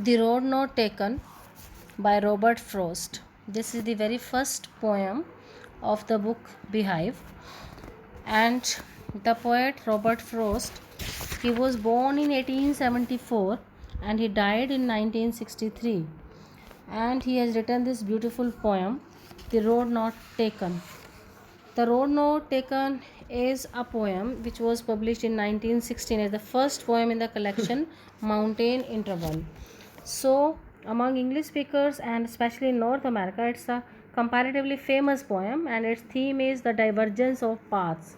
The Road Not Taken by Robert Frost. This is the very first poem of the book Beehive. And the poet Robert Frost, he was born in 1874 and he died in 1963. And he has written this beautiful poem, The Road Not Taken. The Road Not Taken is a poem which was published in 1916 as the first poem in the collection Mountain Interval. So, among English speakers and especially in North America, it's a comparatively famous poem and its theme is the divergence of paths.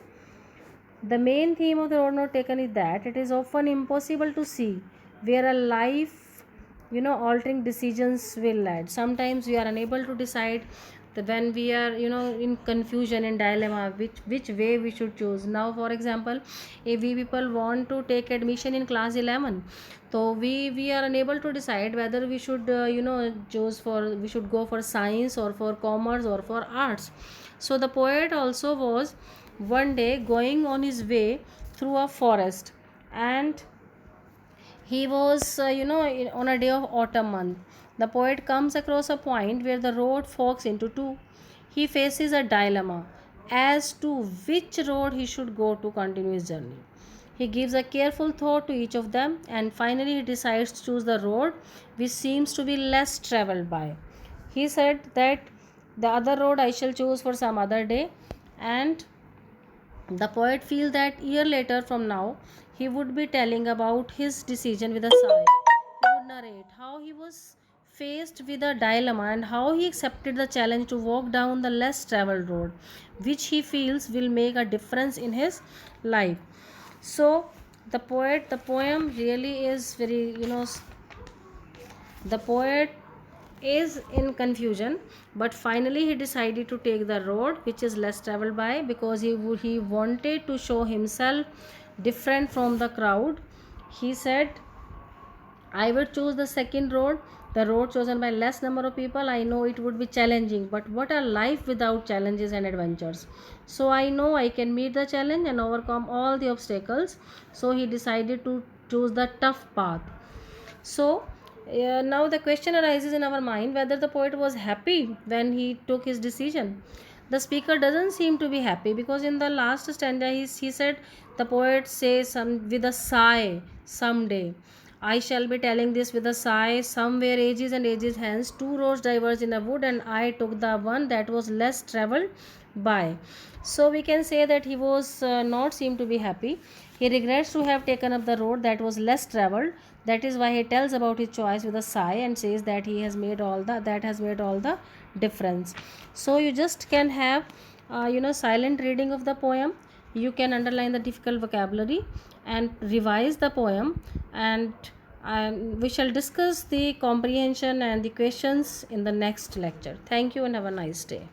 The main theme of The Road Not Taken is that it is often impossible to see where a life, altering decisions will lead. Sometimes we are unable to decide that when we are, in confusion, in dilemma, which way we should choose. Now, for example, if we people want to take admission in class 11, so we are unable to decide whether we should, choose for, we should go for science or for commerce or for arts. So the poet also was one day going on his way through a forest, and he was on a day of autumn month. The poet comes across a point where the road forks into two. He faces a dilemma as to which road he should go to continue his journey. He gives a careful thought to each of them, and finally he decides to choose the road which seems to be less traveled by. He said that the other road I shall choose for some other day. And the poet feels that year later from now he would be telling about his decision with a sigh. He would narrate how he was faced with a dilemma and how he accepted the challenge to walk down the less traveled road, which he feels will make a difference in his life. So the poem really is very, the poet is in confusion, but finally he decided to take the road which is less traveled by, because he wanted to show himself different from the crowd. He said, I would choose the second road, the road chosen by less number of people. I know it would be challenging, but what a life without challenges and adventures. So I know I can meet the challenge and overcome all the obstacles. So he decided to choose the tough path. So now the question arises in our mind whether the poet was happy when he took his decision. The speaker doesn't seem to be happy, because in the last stanza he said, the poet says with a sigh, someday. I shall be telling this with a sigh, somewhere ages and ages hence, two roads diverged in a wood, and I took the one that was less travelled by. So we can say that he was not seem to be happy. He regrets to have taken up the road that was less travelled. That is why he tells about his choice with a sigh and says that he has made all the difference. So you just can have silent reading of the poem. You can underline the difficult vocabulary and revise the poem, and we shall discuss the comprehension and the questions in the next lecture. Thank you and have a nice day.